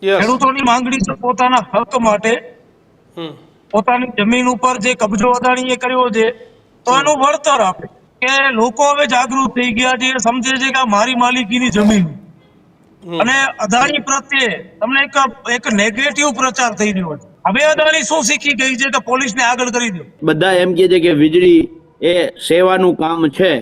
ખેડૂતોની માંગણી છે પોતાના હક માટે, પોતાની જમીન ઉપર જે કબજો અદાણીએ કર્યો છે તો એનું વળતર આપે. કે લોકો હવે જાગૃત થઈ ગયા છે, સમજે છે કે આ મારી માલિકીની જમીન. અને અદાણી પ્રત્યે તમને એક નેગેટિવ પ્રચાર થઈ રહ્યો છે. હવે અદાણી શું શીખી ગઈ છે કે પોલીસને આગળ કરી દો. બધા એમ કહે છે કે વીજળી એ સેવાનું કામ છે,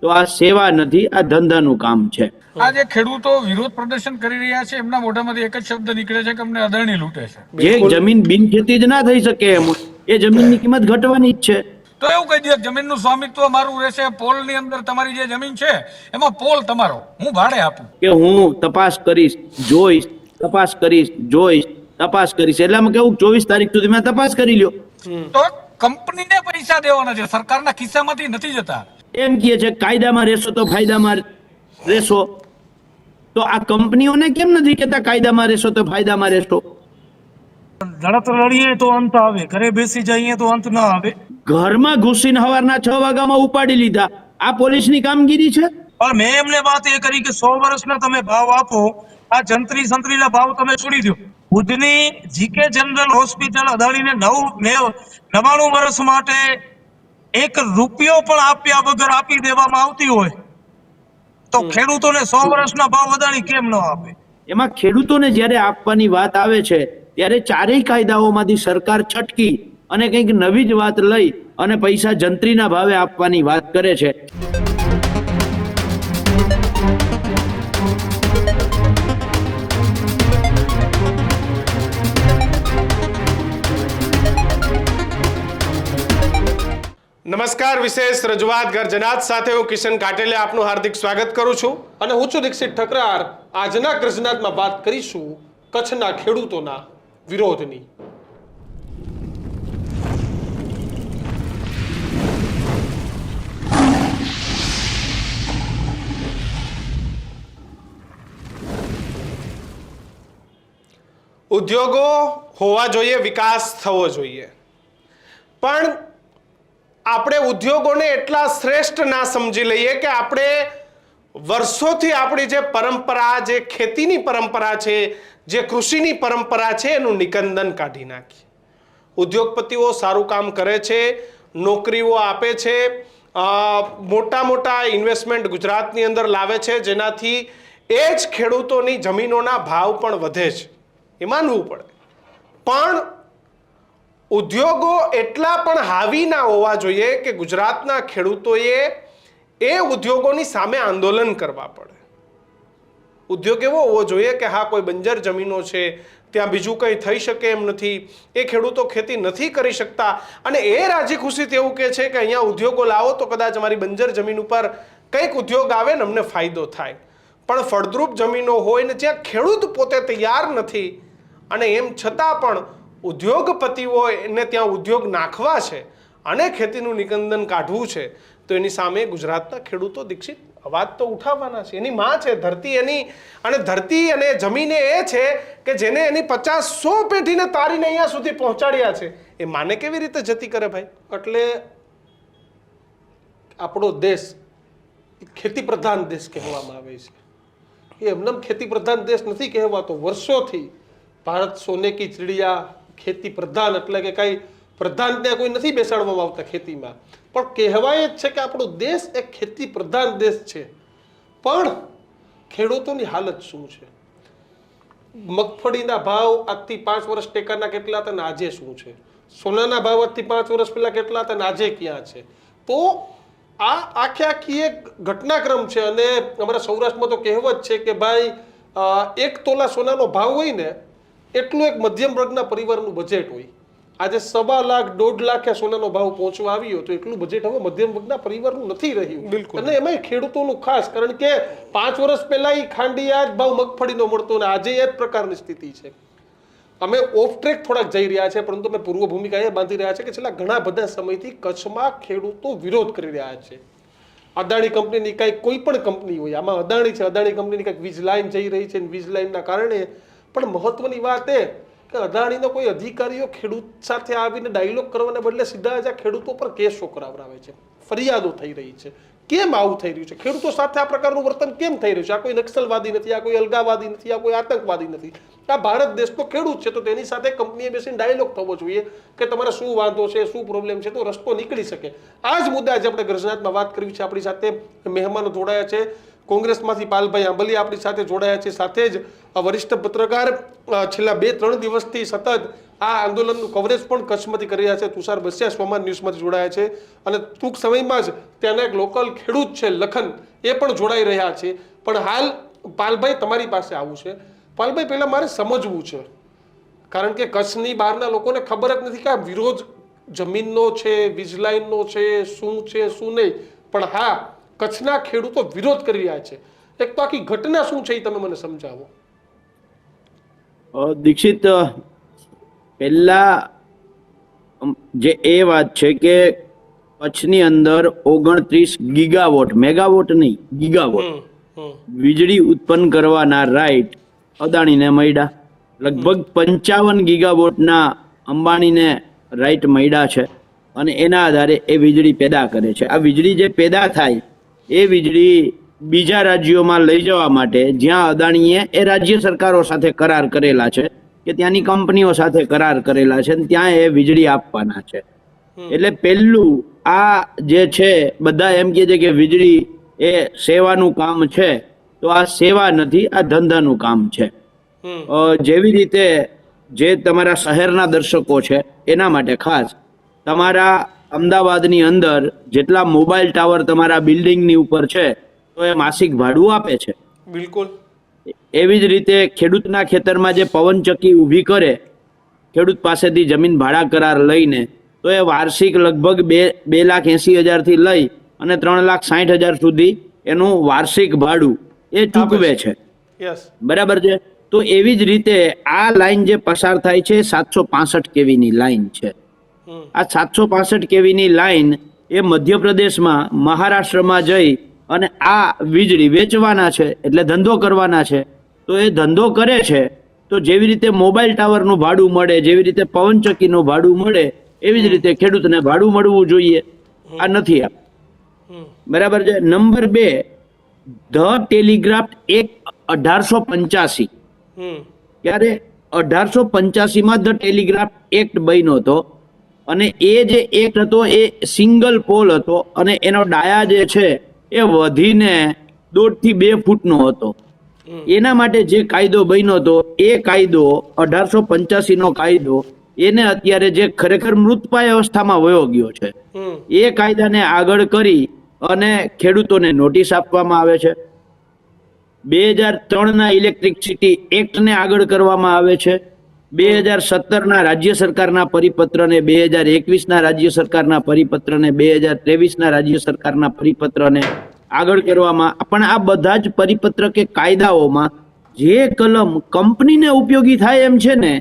તો આ સેવા નથી, આ ધંધાનું કામ છે. આ જે ખેડૂતો વિરોધ પ્રદર્શન કરી રહ્યા છે એમના મોઢામાંથી એક જ શબ્દ નીકળે છે કે અમને અદાણી લૂંટે છે. જે જમીન બિનખેતી જ ના થઈ શકે એમ, એ જમીનની કિંમત ઘટવાની જ છે. તો એવું કહી દે જમીનનું સ્વામિત્વ મારું રહેશે, પોલની અંદર તમારી જે જમીન છે એમાં પોલ તમારો, હું ભાડે આપું. કે હું તપાસ કરીશ, જોઈશ, તપાસ કરીશ, જોઈશ, તપાસ કરીશ. એટલામાં કેવું 24 તારીખ સુધી મેં તપાસ કરી લ્યો. તો કંપનીને પૈસા દેવાના છે, સરકારના ખિસ્સામાંથી નથી જતા. એમ કહે છે કાયદામાં રહેશો તો ફાયદામાં રહેશો. તો આ કંપનીઓને કેમ નથી કહેતા કાયદામાં રહેશો તો ફાયદામાં રહેશો? લડત લડીએ તો અંત આવે, ઘરે બેસી જઈએ તો અંત ના આવે. ઘરમાં ઘૂસીને સવારના 6 વાગ્યામાં ઉપાડી લીધા, આ પોલીસની કામગીરી છે? પણ મેં એમને વાત એ કરી કે 100 વર્ષના તમે ભાવ આપો, આ જંત્રી સંત્રીના ભાવ તમે છોડી દો. ભુજની જીકે જનરલ હોસ્પિટલ અદાણીને 99 વર્ષ માટે 1 રૂપિયો પણ આપ્યા વગર આપી દેવામાં આવતી હોય તો ખેડૂતોને 100 વર્ષના ભાવ અદાણી કેમ ન આપે? એમાં ખેડૂતોને જ્યારે આપવાની વાત આવે છે ત્યારે ચારેય કાયદાઓમાંથી સરકાર છટકી અને કંઈક નવી જ વાત લઈ અને પૈસા જંત્રીના ભાવે આપવાની વાત કરે છે. નમસ્કાર, વિશેષ રજૂઆત ગર્જનાત સાથે હું કિશન કાટેલિયા આપનું હાર્દિક સ્વાગત કરું છું અને હું છું દીક્ષિત ઠકરાર. આજના ગર્જનાતમાં વાત કરીશું કચ્છના ખેડૂતોના વિરોધની. ઉદ્યોગો હોવા જોઈએ, વિકાસ થવો જોઈએ, પણ આપણે ઉદ્યોગોને એટલા શ્રેષ્ઠ ના સમજી લઈએ કે આપણે વર્ષોથી આપણી જે પરંપરા, જે ખેતીની પરંપરા છે, જે કૃષિની પરંપરા છે એનું નિકંદન કાઢી નાખીએ. ઉદ્યોગપતિઓ સારું કામ કરે છે, નોકરીઓ આપે છે, મોટા મોટા ઇન્વેસ્ટમેન્ટ ગુજરાતની અંદર લાવે છે, જેનાથી એ જ ખેડૂતોની જમીનોના ભાવ પણ વધે છે, એ માનવું પડે. પણ ઉદ્યોગો એટલા પણ હાવી ના હોવા જોઈએ કે ગુજરાતના ખેડૂતોએ એ ઉદ્યોગોની સામે આંદોલન કરવા પડે. ઉદ્યોગ એવો હોવો જોઈએ કે હા, કોઈ બંજર જમીનો છે, ત્યાં બીજું કંઈ થઈ શકે એમ નથી, એ ખેડૂતો ખેતી નથી કરી શકતા અને એ રાજી ખુશીથી એવું કહે છે કે અહીંયા ઉદ્યોગો લાવો તો કદાચ અમારી બંજર જમીન ઉપર કંઈક ઉદ્યોગ આવે ને અમને ફાયદો થાય. પણ ફળદ્રુપ જમીનો હોય ને જ્યાં ખેડૂત પોતે તૈયાર નથી અને એમ છતાં પણ ઉદ્યોગપતિઓ એને ત્યાં ઉદ્યોગ નાખવા છે અને ખેતીનું નિકંદન કાઢવું છે, તો એની સામે ગુજરાતના ખેડૂતો દીક્ષિત અવાજ તો ઉઠાવવાના છે. એની માં છે ધરતી, એની અને ધરતી અને જમીન એ છે કે જેને એની 50-100 પેઢીને તારીને અહીંયા સુધી પહોંચાડ્યા છે, એ માને કેવી રીતે જતી કરે ભાઈ? એટલે આપણો દેશ ખેતી પ્રધાન દેશ કહેવામાં આવે છે. એ એમને ખેતી પ્રધાન દેશ નથી કહેવાતો. વર્ષોથી ભારત સોને કી ચિડિયા, ખેતી પ્રધાન એટલે કે કઈ પ્રધાન ત્યાં કોઈ નથી બેસાડવામાં આવતા ખેતીમાં, પણ કહેવાય જ છે કે આપણો દેશ એક ખેતી પ્રધાન દેશ છે. પણ ખેડૂતોની હાલત શું છે? મગફળીના ભાવ આજથી 5 વર્ષ ટેકાના કેટલા હતા ને આજે શું છે? સોનાના ભાવ આજથી 5 વર્ષ પહેલા કેટલા હતા ને આજે ક્યાં છે? તો આ આખી એક ઘટનાક્રમ છે. અને અમારા સૌરાષ્ટ્રમાં તો કહેવત છે કે ભાઈ 1 તોલા સોનાનો ભાવ હોય ને એટલું એક મધ્યમ વર્ગના પરિવારનું બજેટ હોય. આજે 1.25 લાખ 1.5 લાખ સોનાનો ભાવ પહોંચવા આવ્યો તો એટલું બજેટ હવે મધ્યમ વર્ગના પરિવારનું નથી રહ્યું. બિલકુલ. અને એમાં ખેડૂતોનું ખાસ, કારણ કે 5 વર્ષ પહેલા એ ખાંડિયા જ ભાવ મગફળીનો મળતો અને આજે એ જ પ્રકારની સ્થિતિ છે. અમે ઓફ ટ્રેક થોડાક જઈ રહ્યા છે, પરંતુ અમે પૂર્વ ભૂમિકા એ બાંધી રહ્યા છે કે છેલ્લા ઘણા બધા સમયથી કચ્છમાં ખેડૂતો વિરોધ કરી રહ્યા છે. અદાણી કંપનીની કાંઈક કોઈ પણ કંપની હોય, આમાં અદાણી છે, અદાણી કંપનીની કાંઈક વીજ લાઈન જઈ રહી છે, વીજ લાઈનના કારણે. પણ મહત્વની વાત એ કે અદાણીનો કોઈ અધિકારીઓ ખેડૂત સાથે આવીને ડાયલોગ કરવાને બદલે સીધા જ આ ખેડૂતો પર કેસો કરાવરાવે છે, ફરિયાદો થઈ રહી છે? કેમ આવું થઈ રહ્યું છે? ખેડૂતો સાથે આ પ્રકારનું વર્તન કેમ થઈ રહ્યું છે? આ કોઈ નક્સલવાદી નથી, આ કોઈ અલગાવાદી નથી, આ કોઈ આતંકવાદી નથી. આ ભારત દેશનો ખેડૂત છે, તો તેની સાથે કંપનીએ બેસીને ડાયલોગ થવો જોઈએ કે તમારે શું વાંધો છે, શું પ્રોબ્લેમ છે, તો રસ્તો નીકળી શકે. આ જ મુદ્દે આજે આપણે ગર્જનાતમાં વાત કરવી છે. આપણી સાથે મહેમાનો જોડાયા છે. કોંગ્રેસમાંથી પાલભાઈ આંબલિયા આપણી સાથે જોડાયા છે. સાથે જ વરિષ્ઠ પત્રકાર છેલ્લા 2-3 દિવસથી સતત આ આંદોલનનું કવરેજ પણ કચ્છમાંથી કરી રહ્યા છે, તુષાર બસિયા સ્વમાન ન્યૂઝમાંથી જોડાયા છે. અને ટૂંક સમયમાં જ ત્યાંના એક લોકલ ખેડૂત છે લખન, એ પણ જોડાઈ રહ્યા છે. પણ હાલ પાલભાઈ તમારી પાસે આવું છે. પાલભાઈ, પહેલા મારે સમજવું છે, કારણ કે કચ્છની બહારના લોકોને ખબર જ નથી કે આ વિરોધ જમીનનો છે, વીજ લાઈનનો છે, શું છે શું નહીં. પણ હા, કચ્છના ખેડૂતો વિરોધ કરી રહ્યા છે. એક તો આખી ઘટના શું છે એ તમે મને સમજાવો. દીક્ષિત, પહેલા જે એ વાત છે કે કચ્છની અંદર 29 ગીગાવોટ, મેગાવોટ નહીં, ગીગાવોટ વીજળી ઉત્પન્ન કરવાના રાઈટ અદાણીને મળ્યા. લગભગ 55 ગીગાવોટના અંબાણીને રાઈટ મળ્યા છે અને એના આધારે એ વીજળી પેદા કરે છે. આ વીજળી જે પેદા થાય એ વીજળી બીજા રાજ્યોમાં લઈ જવા માટે જ્યાં અદાણીએ એ રાજ્ય સરકારો સાથે કરાર કરેલા છે કે ત્યાંની કંપનીઓ સાથે કરાર કરેલા છે, ત્યાં એ વીજળી આપવાના છે. એટલે પહેલું આ જે છે, બધા એમ કહે છે કે વીજળી એ સેવાનું કામ છે, તો આ સેવા નથી, આ ધંધાનું કામ છે. જેવી રીતે જે તમારા શહેરના દર્શકો છે એના માટે ખાસ, તમારા અમદાવાદની અંદર જેટલા મોબાઈલ ટાવર તમારા બિલ્ડિંગની ઉપર છે તો એ માસિક ભાડું આપે છે. બિલકુલ. એવી જ રીતે ખેડૂતના ખેતરમાં જે પવનચક્કી ઊભી કરે ખેડૂત પાસેથી જમીન ભાડા કરાર લઈને, તો એ વાર્ષિક લગભગ 2,80,000 થી લઈ અને 3,60,000 સુધી એનું વાર્ષિક ભાડું એ ચૂકવે છે. બરાબર છે. તો એવી જ રીતે આ લાઈન જે પસાર થાય છે 765 કેવીની લાઈન છે. આ 765 કેવીની લાઈન એ મધ્યપ્રદેશમાં, મહારાષ્ટ્રમાં જઈ અને આ વીજળી વેચવાના છે, એટલે ધંધો કરવાના છે. તો એ ધંધો કરે છે તો જેવી રીતે મોબાઈલ ટાવરનું ભાડું મળે, જેવી રીતે પવનચક્કીનું ભાડું મળે, એવી જ રીતે ખેડૂતને ભાડું મળવું જોઈએ. આ નથી આપ. બરાબર છે. Number 2, the telegraph act 1885. ત્યારે 1885માં ધ ટેલિગ્રાફ એક્ટ બન્યો હતો અને એ જે એક્ટ હતો એ સિંગલ પોલ હતો અને એનો ડાયા જે છે એ વધીને 1.5 થી 2 ફૂટનો હતો. એના માટે જે કાયદો બન્યો હતો એ કાયદો 1885નો કાયદો એને અત્યારે જે ખરેખર મૃતપાય અવસ્થામાં વયો ગયો છે, એ કાયદાને આગળ કરી અને ખેડૂતોને નોટિસ આપવામાં આવે છે. 2003ના ઇલેક્ટ્રિસિટી એક્ટને આગળ કરવામાં આવે છે. 2017ના રાજ્ય સરકારના પરિપત્રને, 2021ના રાજ્ય સરકારના પરિપત્રને, 2023ના રાજ્ય સરકારના પરિપત્રને આગળ કરવામાં. પણ આ બધા જ પરિપત્ર કે કાયદાઓમાં જે કલમ કંપનીને ઉપયોગી થાય એમ છે ને,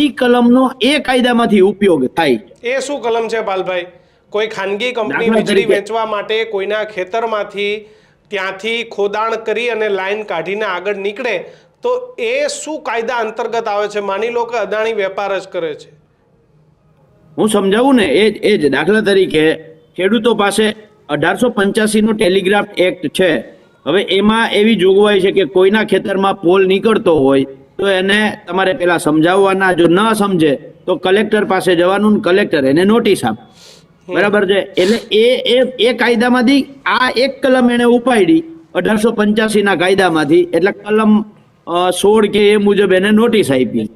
એ કલમનો એ કાયદામાંથી ઉપયોગ થાય. એ શું કલમ છે પાલભાઈ? કોઈ ખાનગી કંપની વીજળી વેચવા માટે કોઈના ખેતરમાંથી ત્યાંથી ખોદાણ કરી અને લાઈન કાઢીને આગળ નીકળે તો એ શું કાયદા અંતર્ગત આવે છે? માની લો કે અદાણી વેપાર જ કરે છે. હું સમજાવું ને, એ જ દાખલા તરીકે ખેડૂતો પાસે 1885નો ટેલિગ્રાફ એક્ટ છે. હવે એમાં એવી જોગવાઈ છે કે કોઈના ખેતરમાં પોલ નીકળતો હોય તો એને તમારે પેલા સમજાવવાના, જો ન સમજે તો કલેક્ટર પાસે જવાનું, કલેક્ટર એને નોટિસ આપે. બરાબર છે. એટલે એ કાયદામાંથી આ એક કલમ એને ઉપાડી 1885ના કાયદામાંથી, એટલે કલમ 16 કે એ મુજબ એને નોટિસ આપી.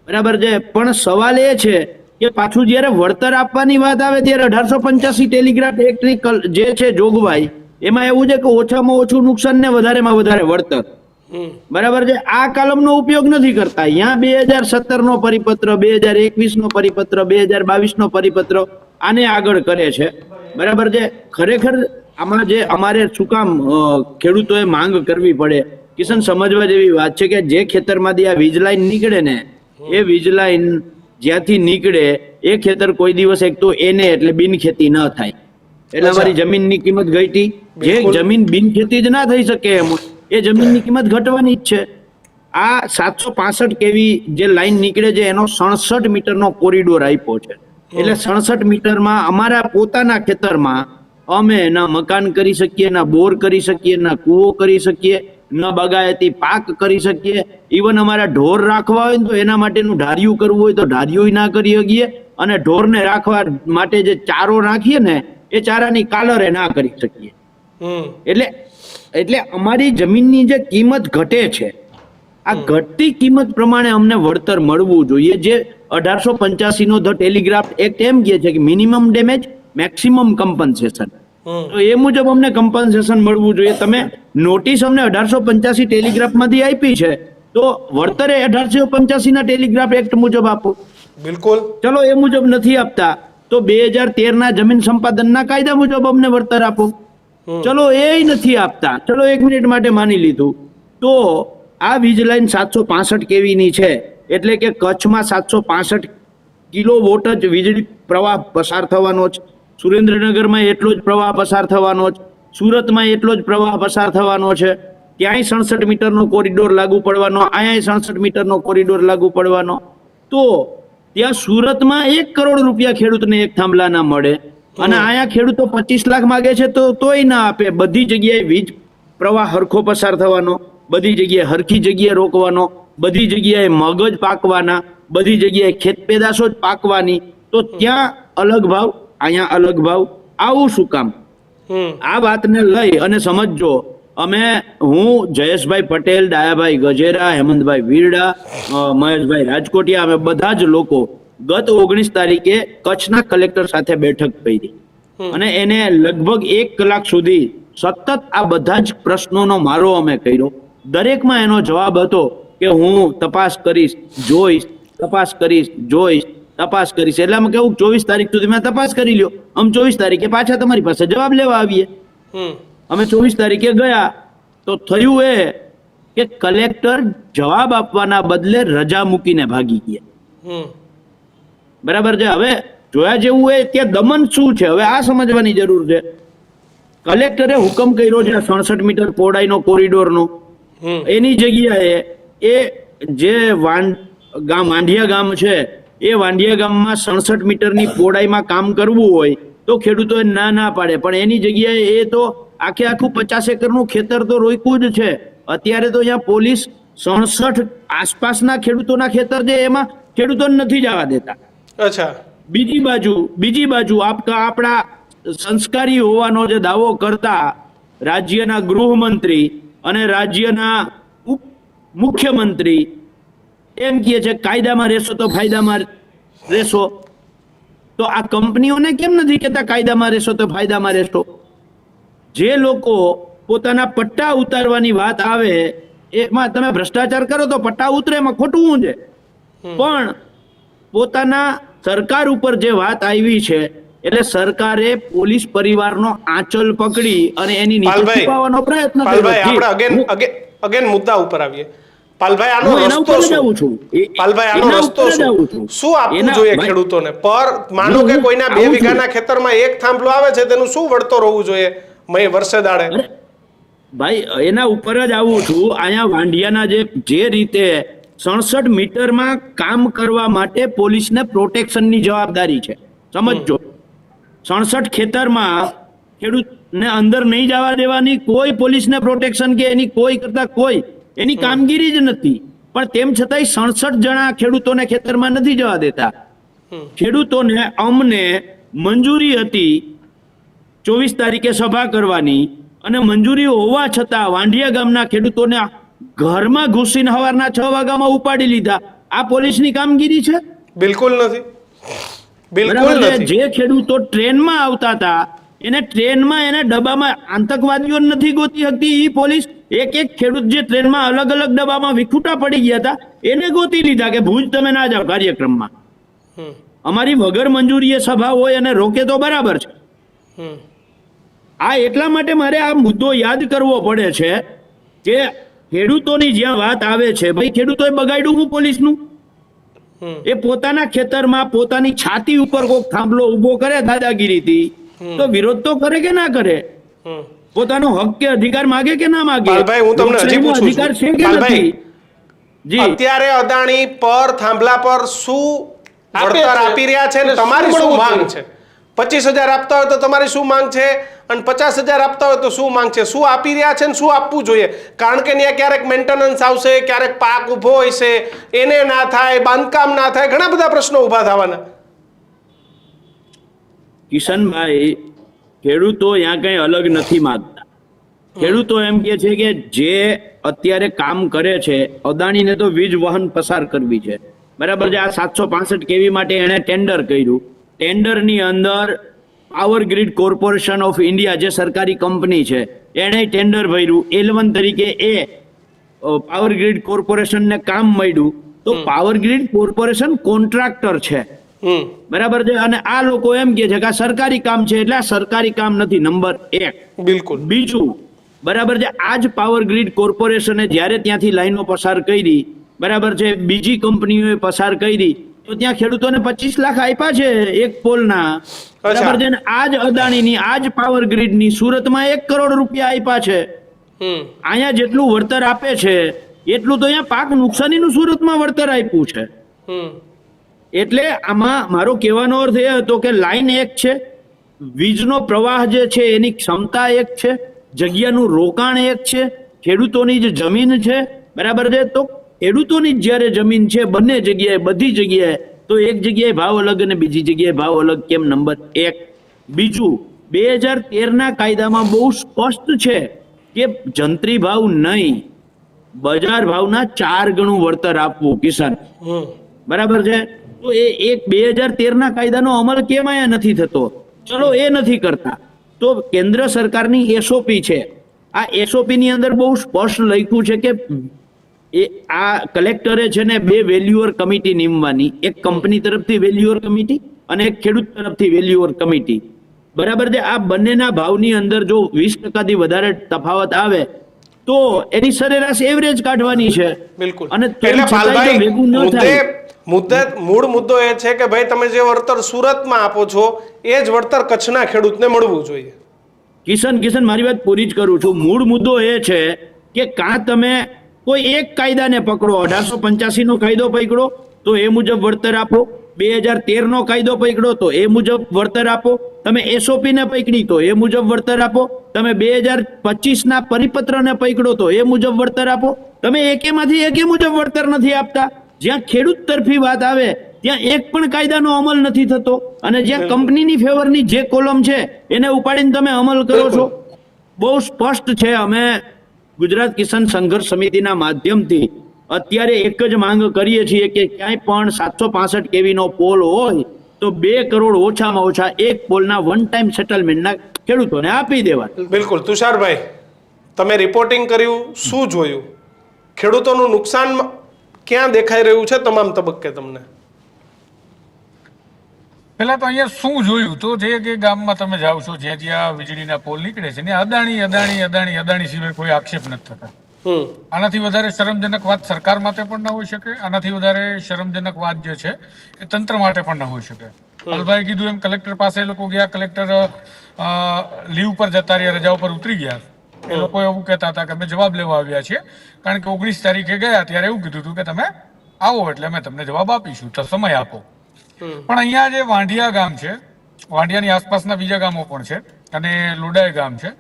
બરાબર છે. પણ સવાલ એ છે કે પાછું જ્યારે વળતર આપવાની વાત આવે ત્યારે 1885 ટેલિગ્રાફ એક્ટની જે છે જોગવાઈ, એમાં એવું છે કે ઓછામાં ઓછું નુકસાન ને વધારેમાં વધારે વળતર. બરાબર છે. આ કલમનો ઉપયોગ નથી કરતા. અહીંયા 2017નો પરિપત્ર, 2021નો પરિપત્ર, 2022નો પરિપત્ર આને આગળ કરે છે. બરાબર છે. ખરેખર આમાં જે અમારે શું કામ ખેડૂતોએ માંગ કરવી પડે, કિશન, સમજવા જેવી વાત છે કે જે ખેતરમાંથી આ વીજ લાઈન નીકળે ને, એ વીજ લાઈન જ્યાંથી નીકળે એ ખેતર કોઈ દિવસ એક તો એને એટલે બિનખેતી ન થાય. એટલે અમારી જમીનની કિંમત ઘટી. જે જમીન બિનખેતી જ ના થઈ શકે એમ, એ જમીનની કિંમત ઘટવાની જ છે. આ 765 કેવી જે લાઈન નીકળે છે એનો 67 મીટરનો કોરિડોર આપ્યો છે. એટલે 67 મીટરમાં અમારા પોતાના ખેતરમાં અમે ના મકાન કરી શકીએ, ના બોર કરી શકીએ, ના કૂવો કરી શકીએ, ન બાગાયતી પાક કરી શકીએ. ઇવન અમારા ઢોર રાખવા હોય ને તો એના માટેનું ઢારિયું કરવું હોય તો ઢારિયું ના કરી શકીએ, અને ઢોરને રાખવા માટે જે ચારો નાખીએ ને એ ચારાની કાલરે ના કરી શકીએ. એટલે અમારી જમીનની જે કિંમત ઘટે છે, આ ઘટતી કિંમત પ્રમાણે અમને વળતર મળવું જોઈએ. જે 1885 નો ધ ટેલિગ્રાફ એક્ટ એમ કહે છે કે મિનિમમ ડેમેજ મેક્સિમમ કમ્પન્સેશન. તો એ મુજબ અમને કમ્પન્સેશન મળવું જોઈએ. તમે નોટિસ અમને 1885 ટેલિગ્રાફમાંથી આપી છે તો વળતરે 1885 ના ટેલિગ્રાફ એક્ટ મુજબ આપો. બિલકુલ. ચલો એ મુજબ નથી આપતા તો 2013 ના જમીન સંપાદનના કાયદા મુજબ અમને વળતર આપો. ચલો એ નથી આપતા, ચલો 1 મિનિટ માટે માની લીધું તો આ વીજ લાઈન 765 કેવીની છે, એટલે કે કચ્છમાં 765 કિલોવોટ જ વીજળી પ્રવાહ પસાર થવાનો છે. સુરેન્દ્રનગરમાં એટલો જ પ્રવાહ પસાર થવાનો છે. સુરતમાં એટલો જ પ્રવાહ પસાર થવાનો છે. ત્યાંય 67 મીટરનો કોરિડોર લાગુ પડવાનો, અહીંયા 67 મીટરનો કોરિડોર લાગુ પડવાનો. તો ત્યાં સુરતમાં 1 કરોડ રૂપિયા ખેડૂતને એક થાંભલાના મળે, અને અહીંયા ખેડૂતો 25 લાખ માંગે છે તો તોય ના આપે. બધી જગ્યાએ વીજ પ્રવાહ હરખો પસાર થવાનો, બધી જગ્યાએ હરખી જગ્યાએ રોકવાનો, બધી જગ્યાએ મગજ પાકવાના, બધી જગ્યાએ ખેત પેદાશો જ પાકવાની. તો ત્યાં અલગ ભાવ, અહીંયા અલગ ભાવ. આવું શું કામ? આ વાતને લઈ અને સમજો. હું જયેશભાઈ પટેલ, ડાયાભાઈ ગજેરા, હેમંતભાઈ વીરડા, મહેશભાઈ રાજકોટિયા, અમે બધા જ લોકો ગત 19 તારીખે કચ્છના કલેક્ટર સાથે બેઠક કરી, અને એને લગભગ 1 કલાક સુધી સતત આ બધા જ પ્રશ્નોનો મારો અમે કર્યો. દરેકમાં એનો જવાબ હતો કે હું તપાસ કરીશ, જોઈશ, તપાસ કરીશ, જોઈશ, તપાસ કરીશ. એટલે અમે કેવું 24 તારીખ સુધી મેં તપાસ કરી લ્યો, અમે 24 તારીખે પાછા તમારી પાસે જવાબ લેવા આવીએ. અમે 24 તારીખે ગયા તો થયું એ કે કલેક્ટર જવાબ આપવાના બદલે રજા મૂકીને ભાગી ગયા. બરાબર છે. હવે જોયા જેવું એ ત્યાં દમન શું છે હવે આ સમજવાની જરૂર છે. કલેક્ટરે હુકમ કર્યો છે 67 મીટર પહોળાઈનો કોરિડોરનો, એની જગ્યાએ એ જે વાંઢિયા ગામ છે એ વાંઢિયા ગામમાં 67 મીટરની પહોળાઈમાં કામ કરવું હોય તો ખેડૂતોએ ના પાડે, પણ એની જગ્યાએ એ તો આખું 50 એકરનું ખેતર તો રોક્યું જ છે. અત્યારે તો અહીંયા પોલીસ 67 આસપાસના ખેડૂતોના ખેતર છે એમાં ખેડૂતોને નથી જવા દેતા. અચ્છા. બીજી બાજુ આપણા સંસ્કારી હોવાનો જે દાવો કરતા રાજ્યના ગૃહમંત્રી અને રાજ્યના મુખ્યમંત્રી એમ કહે છે કાયદામાં રહેશો તો ફાયદામાં રહેશો. તો આ કંપનીઓને કેમ નથી કહેતા કાયદામાં રહેશો તો ફાયદામાં રહેશો? જે લોકો પોતાના પટ્ટા ઉતારવાની વાત આવે એમાં તમે ભ્રષ્ટાચાર કરો તો પટ્ટા ઉતરે, એમાં ખોટું શું છે? પણ પોતાના સરકાર ઉપર જે વાત આવી છે એટલે સરકારે પોલીસ પરિવારનો આંચલ પકડી અને એની નીચે છુપાવવાનો પ્રયત્ન કર્યો. આપણે અગેન મુદ્દા ઉપર આવીએ. પાલભાઈ, આનો રસ્તો શું? પાલભાઈ, આનો રસ્તો શું આપવું જોઈએ ખેડૂતોને? માનો કે કોઈના 2 વીઘાના ખેતરમાં 1 થાંભલો આવે છે, તેનું શું વળતર હોવું જોઈએ વર્ષે દાડે? ભાઈ, એના ઉપર જ આવું છું. અહીંયા વાંઢિયાના જે રીતે 67 મીટરમાં કામ કરવા માટે પોલીસને પ્રોટેક્શનની જવાબદારી છે. સમજો, 67 ખેતરમાં ખેડૂતને અંદર નહીં જવા દેવાની, કોઈ પોલીસને પ્રોટેક્શન કે એની કોઈ કરતા કોઈ એની કામગીરી જ નથી. પણ તેમ છતાંય 67 જણા ખેડૂતોને ખેતરમાં નથી જવા દેતા. ખેડૂતોને અમને મંજૂરી હતી 24 તારીખે સભા કરવાની, અને મંજૂરી હોવા છતાં વાંઢિયા ગામના ખેડૂતોને ઘરમાં ઘૂસીને સવારના 6 વાગ્યામાં ઉપાડી લીધા. આ પોલીસની કામગીરી છે? બિલકુલ નથી. જે ખેડૂતો ટ્રેનમાં આવતા હતા એને ટ્રેનમાં એને ડબ્બામાં આતંકવાદીઓ નથી ગોતી શકતી એ પોલીસ. એક ખેડૂત જે ટ્રેનમાં અલગ અલગ ડબ્બામાં વિખૂટા પડી ગયા હતા એને ગોતી લીધા કે ભુજ તમે ના જાઓ કાર્યક્રમમાં. અમારી વગર મંજૂરીએ સભા હોય અને રોકે તો બરાબર છે. આ એટલા માટે મારે આ મુદ્દો યાદ કરવો પડે છે કે ખેડૂતોની જ્યાં વાત આવે છે, ભાઈ ખેડૂતોએ બગાડ્યું હું પોલીસનું? એ પોતાના ખેતરમાં પોતાની છાતી ઉપર કોઈક થાંભલો ઉભો કરે દાદાગીરીથી તો વિરોધ તો કરે કે ના કરે? પોતાનો હક કે અધિકાર માગે કે ના માગે? પાલભાઈ, હું તમને હજી પૂછું છું. જી. અત્યારે અદાણી પર થાંભલા પર શું વળતર આપી રહ્યા છે ને તમારી શું માંગ છે? 25,000 આપતા હોય તો તમારી શું માંગ છે અને 50,000 આપતા હોય તો શું માંગ છે? શું આપી રહ્યા છે ને શું આપવું જોઈએ? કારણ કે ત્યાં ક્યારેક મેન્ટેનન્સ આવશે, ક્યારેક પાક ઊભો હશે, એને ના થાય, બાંધકામ ના થાય, ઘણા બધા પ્રશ્નો ઊભા થવાના. કિશનભાઈ, ખેડૂતો ત્યાં કઈ અલગ નથી માંગતા. ખેડૂતો એમ કે છે કે જે અત્યારે કામ કરે છે, અદાણીને તો વીજ વાહન પસાર કરવી છે, બરાબર છે. આ 765 કેવી માટે એણે ટેન્ડર કર્યું. ટેન્ડરની અંદર power grid corporation of India જે સરકારી કંપની છે એણે ટેન્ડર ભર્યું. L1 તરીકે એ પાવર ગ્રીડ કોર્પોરેશનને કામ મળ્યું. તો પાવર ગ્રીડ કોર્પોરેશન કોન્ટ્રાક્ટર છે, બરાબર છે. અને આ લોકો એમ કે છે કે આ સરકારી કામ છે એટલે આ સરકારી કામ નથી, નંબર 1. બિલકુલ. બીજું, બરાબર છે, આ જ પાવર ગ્રીડ કોર્પોરેશને જ્યારે ત્યાંથી લાઈનો પસાર કરી, બરાબર છે, બીજી કંપનીઓએ પસાર કરી, તો ત્યાં ખેડૂતોને 25 લાખ આપ્યા છે એક પોલના, બરાબર છે. આ જ અદાણીની, આ જ પાવર ગ્રીડની સુરતમાં 1 કરોડ રૂપિયા આપ્યા છે. અહીંયા જેટલું વળતર આપે છે એટલું તો અહીંયા પાક નુકસાનીનું સુરતમાં વળતર આપ્યું છે. એટલે આમાં મારો કહેવાનો અર્થ એ હતો કે લાઈન એક છે, વીજનો પ્રવાહ જે છે એની ક્ષમતા એક છે, જગ્યાનું રોકાણ એક છે, ખેડૂતોની જે જમીન છે, બરાબર છે. તો ખેડૂતોની જ્યારે જમીન છે બંને જગ્યાએ, બધી જગ્યાએ, તો એક જગ્યાએ ભાવ અલગ અને બીજી જગ્યાએ ભાવ અલગ કેમ? નંબર 1. બીજું, 2013ના કાયદામાં બહુ સ્પષ્ટ છે કે જંત્રી ભાવ નહીં, બજાર ભાવના 4 ગણું વળતર આપવું. કિસાન, બરાબર છે. તો એ એક 2013ના કાયદાનો અમલ કેમ અહીંયા નથી થતો? ચલો એ નથી કરતા તો કેન્દ્ર સરકારની એસઓપી છે, આ એસઓપી ની અંદર બહુ સ્પષ્ટ લખ્યું છે કે એ આ કલેક્ટરે છે ને 2 વેલ્યુઅર કમિટી નિમવાની, એક કંપની તરફથી વેલ્યુઅર કમિટી અને એક ખેડૂત તરફથી વેલ્યુઅર કમિટી, બરાબર છે. આ બંનેના ભાવની અંદર જો 20%થી વધારે તફાવત આવે તો એની સરેરાશ એવરેજ કાઢવાની છે. બિલકુલ. અને એટલે પાલભાઈ, મૂળ મુદ્દો એ છે કે ભાઈ તમે જે વળતર સુરતમાં આપો છો એ જ વળતર કચ્છના ખેડૂતને મળવું જોઈએ. કિશન, મારી વાત પૂરી જ કરું છું. મૂળ મુદ્દો એ છે કે કાં તમે કોઈ એક કાયદાને પકડો, 1885 નો કાયદો પકડો તો એ મુજબ વળતર આપો, 2013 નો કાયદો પકડો તો એ મુજબ વળતર આપો, તમે એસઓપી ને પકડી તો એ મુજબ વળતર આપો, તમે 2025ના પરિપત્રને પકડો તો એ મુજબ વળતર આપો. તમે એકેમાંથી એકે મુજબ વળતર નથી આપતા. જ્યાં ખેડૂત તરફી વાત આવે ત્યાં એક પણ કાયદાનો અમલ નથી થતો, અને જ્યાં કંપનીની ફેવરની જે કોલમ છે એને ઉપાડીને તમે અમલ કરો છો. બહુ સ્પષ્ટ છે. અમે ગુજરાત કિસાન સંઘર્ષ સમિતિના માધ્યમથી અત્યારે એક જ માંગ કરીએ છીએ કે ક્યાંય પણ 765 કેવીનો પોલ હોય તો 2 કરોડ ઓછામાં ઓછા એક પોલના વન ટાઈમ સેટલમેન્ટના ખેડૂતોને આપી દેવા. બિલકુલ. તુષારભાઈ, તમે રિપોર્ટિંગ કર્યું, શું જોયું? ખેડૂતોનું નુકસાન ક્યાં દેખાઈ રહ્યું છે તમામ તબક્કે તમને? પહેલા તો અહીંયા શું જોયું તો જે કે ગામમાં તમે જાઓ છો જ્યાં જ્યાં વીજળીના પોલ નીકળે છે ને અદાણી સિવાય કોઈ આક્ષેપ નથી થતા. આનાથી વધારે શરમજનક વાત સરકાર માટે પણ ન હોઈ શકે, આનાથી વધારે શરમજનક વાત જે છે એ તંત્ર માટે પણ ન હોઈ શકે. અલભાઈ કીધું એમ કલેક્ટર પાસે લોકો ગયા, કલેક્ટર લીવ પર જતા રહ્યા, રજા ઉપર ઉતરી ગયા. એ લોકો એવું કહેતા હતા કે અમે જવાબ લેવા આવ્યા છીએ, કારણ કે 19 તારીખે ગયા ત્યારે એવું કીધું હતું કે તમે આવો એટલે અમે તમને જવાબ આપીશું, તો સમય આપો. પણ અહીંયા જે વાંઢિયા ગામ છે, વાંઢિયાની આસપાસના બીજા ગામો પણ છે અને લોડાઈ ગામ છે,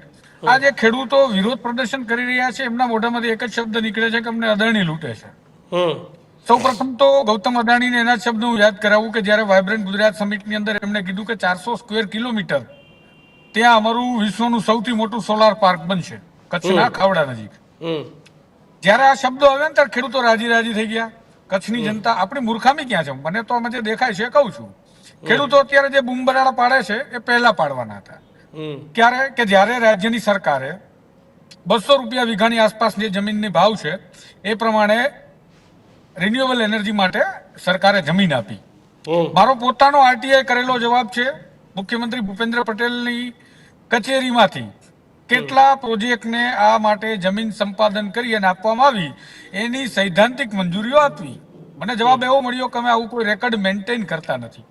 આ જે ખેડૂતો વિરોધ પ્રદર્શન કરી રહ્યા છે એમના મોઢામાંથી એક જ શબ્દ નીકળે છે કે અમને અદાણી લૂંટે છે. સૌ પ્રથમ તો ગૌતમ અદાણીને એના જ શબ્દ હું યાદ કરાવું કે જ્યારે વાઇબ્રન્ટ ગુજરાત સમિટની અંદર એમણે કીધું કે 400 સ્ક્વેર કિલોમીટર ત્યાં અમારું વિશ્વનું સૌથી મોટું સોલાર પાર્ક બનશે કચ્છના ખાવડા નજીક. જ્યારે આ શબ્દો આવ્યા ને ત્યારે ખેડૂતો રાજી થઈ ગયા. કચ્છની જનતા, આપણી મૂર્ખામી ક્યાં છે? મને તો અમે જે દેખાય છે કહું છું, ખેડૂતો અત્યારે જે બૂમબરાડા પાડે છે એ પહેલા પાડવાના હતા. ક્યારે? કે જ્યારે રાજ્યની સરકારે 200 રૂપિયા વીઘાની આસપાસ જે જમીનની ભાવ છે એ પ્રમાણે રિન્યુએબલ એનર્જી માટે સરકારે જમીન આપી. મારો પોતાનો આરટીઆઈ કરેલો જવાબ છે મુખ્યમંત્રી ભૂપેન્દ્ર પટેલની કચેરીમાંથી કેટલા પ્રોજેક્ટને આ માટે જમીન સંપાદન કરી અને આપવામાં આવી એની સૈદ્ધાંતિક મંજૂરીઓ આપવી. મને જવાબ એવો મળ્યો કે અમે આવું કોઈ રેકોર્ડ મેન્ટેન કરતા નથી.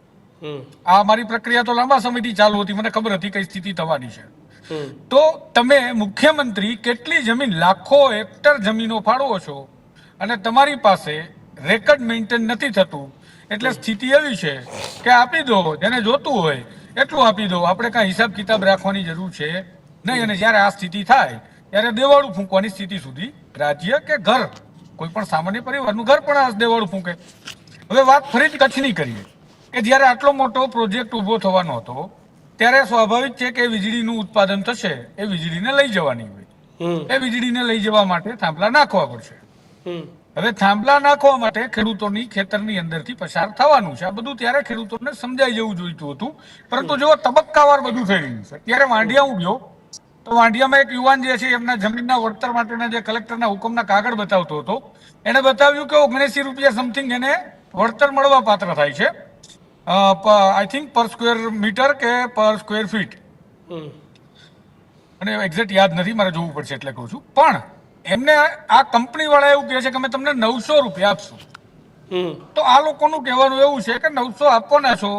આ મારી પ્રક્રિયા તો લાંબા સમયથી ચાલુ હતી, મને ખબર હતી કઈ સ્થિતિ થવાની છે. તો તમે મુખ્યમંત્રી કેટલી જમીન, લાખો હેક્ટર જમીનો ફાળવો છો અને તમારી પાસે રેકર્ડ મેન્ટેન નથી થતું, એટલે સ્થિતિ એવી છે કે આપી દો, જેને જોતું હોય એટલું આપી દો, આપણે કાંઈ હિસાબ કિતાબ રાખવાની જરૂર છે નહીં. અને જ્યારે આ સ્થિતિ થાય ત્યારે દેવાળું ફૂંકવાની સ્થિતિ સુધી રાજ્ય કે ઘર, કોઈ પણ સામાન્ય પરિવારનું ઘર પણ આ દેવાળું ફૂંકે. હવે વાત ફરી જ કચ્છની કરીએ કે જ્યારે આટલો મોટો પ્રોજેક્ટ ઊભો થવાનો હતો ત્યારે સ્વાભાવિક છે કે વીજળીનું ઉત્પાદન થશે, એ વીજળીને લઈ જવાની હોય. એ વીજળીને લઈ જવા માટે થાંભલા નાખવા પડશે. હવે થાંભલા નાખવા માટે ખેડૂતોની ખેતરની અંદરથી પસાર થવાનું છે. આ બધું ત્યારે ખેડૂતોને સમજાઈ જવું જોઈતું હતું, પરંતુ જો તબક્કાવાર બધું થઈ રહ્યું છે. ત્યારે વાંઢિયા હું ગયો તો વાંઢિયામાં એક યુવાન જે છે એમના જમીનના વળતર માટેના જે કલેક્ટરના હુકમના કાગળ બતાવતો હતો, એને બતાવ્યું કે 79 રૂપિયા સમથિંગ એને વળતર મળવા પાત્ર થાય છે, આઈ થિંક પર સ્ક્વેર મીટર કે પર સ્ક્વેર ફીટ, અને એક્ઝેક્ટ યાદ નથી, મારે જોવું પડશે એટલે કહું છું. પણ એમને આ કંપની વાળા એવું કહે છે કે અમે તમને 900 રૂપિયા આપશું. તો આ લોકોનું કહેવાનું એવું છે કે 900 આપવાના છો,